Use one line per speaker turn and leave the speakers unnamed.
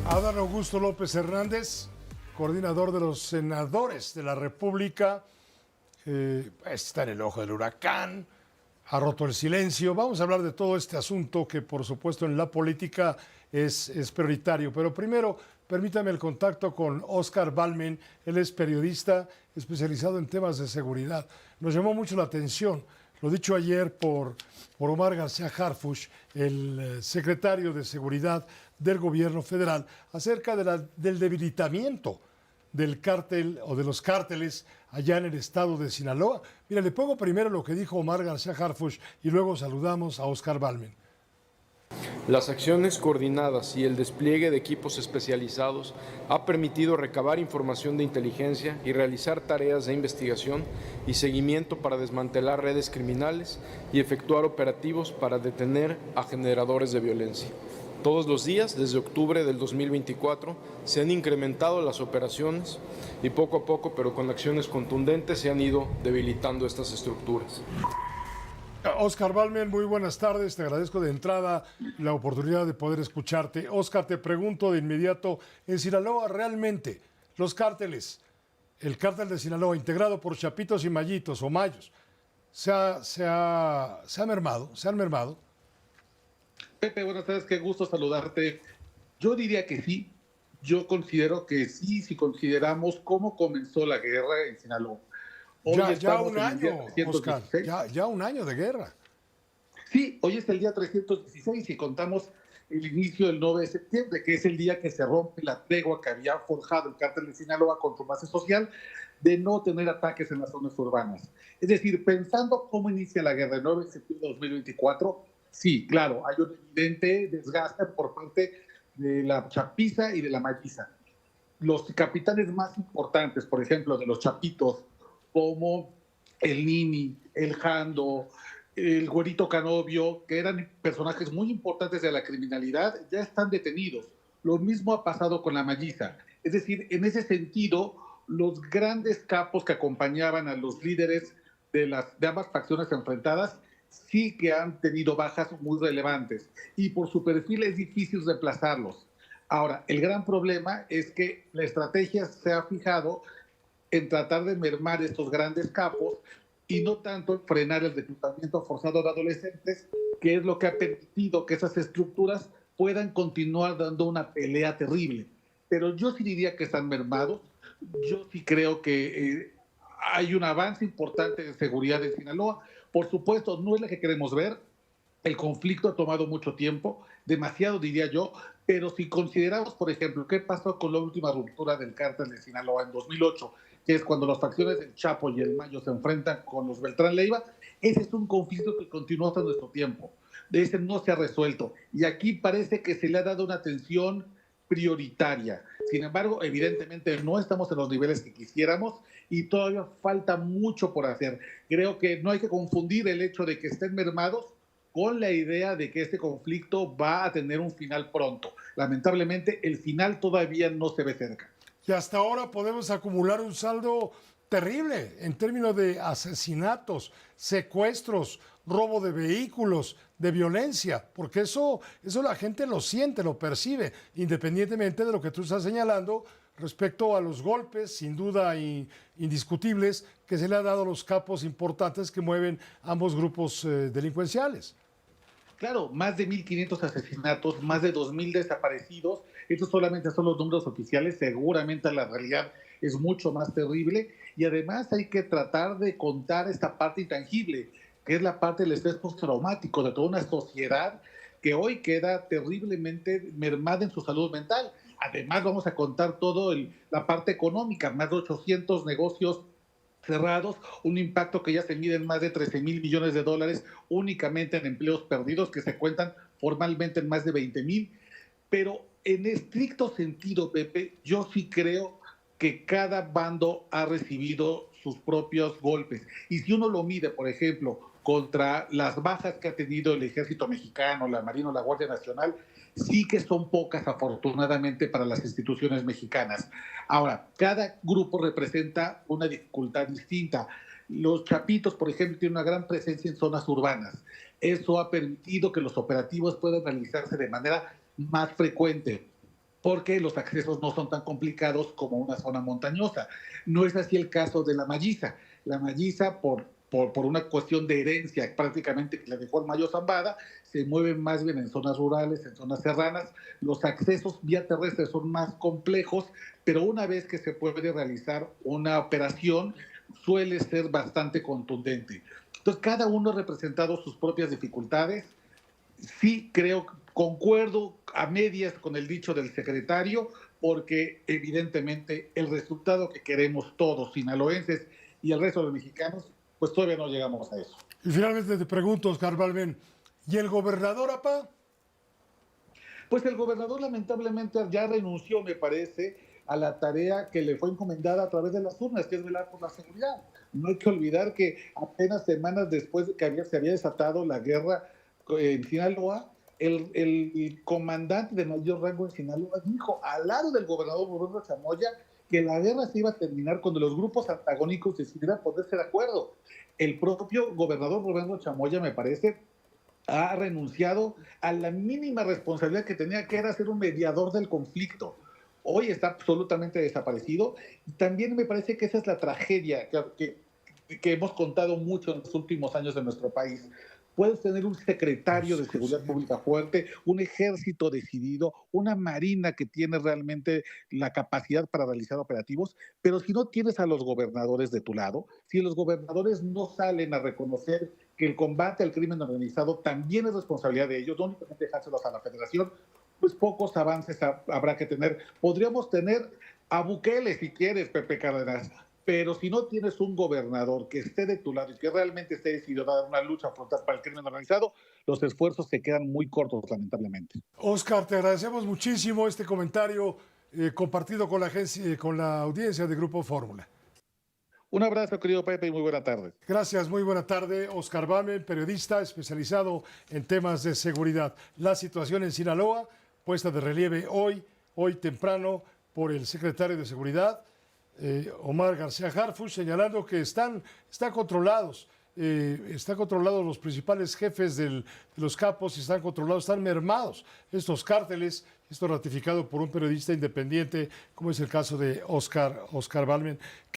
Adán Augusto López Hernández, coordinador de los senadores de la República, está en el ojo del huracán, ha roto el silencio. Vamos a hablar de todo este asunto que, por supuesto, en la política es prioritario. Pero primero, permítame el contacto con Oscar Balmen. Él es periodista especializado en temas de seguridad. Nos llamó mucho la atención lo dicho ayer por Omar García Harfuch, el secretario de Seguridad del Gobierno Federal, acerca del debilitamiento del cártel o de los cárteles allá en el estado de Sinaloa. Mira, le pongo primero lo que dijo Omar García Harfuch y luego saludamos a Oscar Balmen.
Las acciones coordinadas y el despliegue de equipos especializados ha permitido recabar información de inteligencia y realizar tareas de investigación y seguimiento para desmantelar redes criminales y efectuar operativos para detener a generadores de violencia. Todos los días, desde octubre del 2024, se han incrementado las operaciones y poco a poco, pero con acciones contundentes, se han ido debilitando estas estructuras.
Oscar Balmen, muy buenas tardes. Te agradezco de entrada la oportunidad de poder escucharte. Oscar, te pregunto de inmediato, en Sinaloa realmente los cárteles, el cártel de Sinaloa integrado por chapitos y mallitos o mayos, se ha mermado, se han mermado.
Pepe, buenas tardes, qué gusto saludarte. Yo diría que sí, yo considero que sí, si consideramos cómo comenzó la guerra en Sinaloa.
Ya un año, Oscar, ya un año de guerra.
Sí, hoy es el día 316 y contamos el inicio del 9 de septiembre, que es el día que se rompe la tregua que había forjado el cártel de Sinaloa con su base social de no tener ataques en las zonas urbanas. Es decir, pensando cómo inicia la guerra el 9 de septiembre de 2024, sí, claro, hay un evidente desgaste por parte de la chapiza y de la malliza. Los capitanes más importantes, por ejemplo, de los chapitos, como el Nini, el Jando, el Güerito Canovio, que eran personajes muy importantes de la criminalidad, ya están detenidos. Lo mismo ha pasado con la malliza. Es decir, en ese sentido, los grandes capos que acompañaban a los líderes de ambas facciones enfrentadas sí que han tenido bajas muy relevantes y por su perfil es difícil reemplazarlos. Ahora, el gran problema es que la estrategia se ha fijado en tratar de mermar estos grandes capos y no tanto en frenar el reclutamiento forzado de adolescentes, que es lo que ha permitido que esas estructuras puedan continuar dando una pelea terrible. Pero yo sí diría que están mermados. Yo sí creo que hay un avance importante de seguridad en Sinaloa. Por supuesto, no es la que queremos ver. El conflicto ha tomado mucho tiempo, demasiado diría yo, pero si consideramos, por ejemplo, qué pasó con la última ruptura del cártel de Sinaloa en 2008, que es cuando las facciones del Chapo y el Mayo se enfrentan con los Beltrán Leiva, ese es un conflicto que continúa hasta nuestro tiempo. De ese no se ha resuelto. Y aquí parece que se le ha dado una atención prioritaria. Sin embargo, evidentemente no estamos en los niveles que quisiéramos y todavía falta mucho por hacer. Creo que no hay que confundir el hecho de que estén mermados con la idea de que este conflicto va a tener un final pronto. Lamentablemente, el final todavía no se ve cerca.
Y hasta ahora podemos acumular un saldo terrible en términos de asesinatos, secuestros, robo de vehículos, de violencia, porque eso la gente lo siente, lo percibe, independientemente de lo que tú estás señalando respecto a los golpes, sin duda indiscutibles, que se le ha dado a los capos importantes que mueven ambos grupos delincuenciales.
Claro, más de 1.500 asesinatos, más de 2.000 desaparecidos. Estos solamente son los números oficiales. Seguramente la realidad es mucho más terrible. Y además hay que tratar de contar esta parte intangible, que es la parte del estrés postraumático de toda una sociedad que hoy queda terriblemente mermada en su salud mental. Además vamos a contar toda la parte económica, más de 800 negocios cerrados, un impacto que ya se mide en más de 13,000 millones de dólares únicamente en empleos perdidos, que se cuentan formalmente en más de 20,000. Pero en estricto sentido, Pepe, yo sí creo que cada bando ha recibido sus propios golpes. Y si uno lo mide, por ejemplo, contra las bajas que ha tenido el ejército mexicano, la Marina o la Guardia Nacional, sí que son pocas, afortunadamente, para las instituciones mexicanas. Ahora, cada grupo representa una dificultad distinta. Los chapitos, por ejemplo, tienen una gran presencia en zonas urbanas. Eso ha permitido que los operativos puedan realizarse de manera más frecuente. porque los accesos no son tan complicados como una zona montañosa. No es así el caso de la Malliza. La Malliza, por una cuestión de herencia prácticamente que le dejó el Mayo Zambada, se mueve más bien en zonas rurales, en zonas serranas. Los accesos vía terrestre son más complejos, pero una vez que se puede realizar una operación, suele ser bastante contundente. Entonces, cada uno ha representado sus propias dificultades. Sí creo, concuerdo a medias con el dicho del secretario, porque evidentemente el resultado que queremos todos, sinaloenses y el resto de los mexicanos, pues todavía no llegamos a eso.
Y finalmente te pregunto, Oscar Balmen, ¿y el gobernador, apa?
Pues el gobernador lamentablemente ya renunció, me parece, a la tarea que le fue encomendada a través de las urnas, que es velar por la seguridad. No hay que olvidar que apenas semanas después de que se había desatado la guerra en Sinaloa, el comandante de mayor rango en Sinaloa dijo al lado del gobernador Rubén Chamoya que la guerra se iba a terminar cuando los grupos antagónicos decidieran ponerse de acuerdo. El propio gobernador Rubén Chamoya, me parece, ha renunciado a la mínima responsabilidad que tenía, que era ser un mediador del conflicto. Hoy está absolutamente desaparecido. Y también me parece que esa es la tragedia que hemos contado mucho en los últimos años de nuestro país. Puedes tener un secretario de Seguridad Pública fuerte, un ejército decidido, una marina que tiene realmente la capacidad para realizar operativos, pero si no tienes a los gobernadores de tu lado, si los gobernadores no salen a reconocer que el combate al crimen organizado también es responsabilidad de ellos, no únicamente dejárselos a la federación, pues pocos avances habrá que tener. Podríamos tener a Bukele si quieres, Pepe Cárdenas, pero si no tienes un gobernador que esté de tu lado y que realmente esté decidido a dar una lucha frontal para el crimen organizado, los esfuerzos se quedan muy cortos, lamentablemente.
Oscar, te agradecemos muchísimo este comentario compartido con la agencia, con la audiencia de Grupo Fórmula.
Un abrazo, querido Pepe, y muy buena tarde.
Gracias, muy buena tarde. Oscar Balmen, periodista especializado en temas de seguridad. La situación en Sinaloa, puesta de relieve hoy temprano, por el secretario de Seguridad, Omar García Harfuch, señalando que están controlados. Están controlados los principales jefes de los capos y están controlados, están mermados estos cárteles. Esto ratificado por un periodista independiente, como es el caso de Oscar Balmen.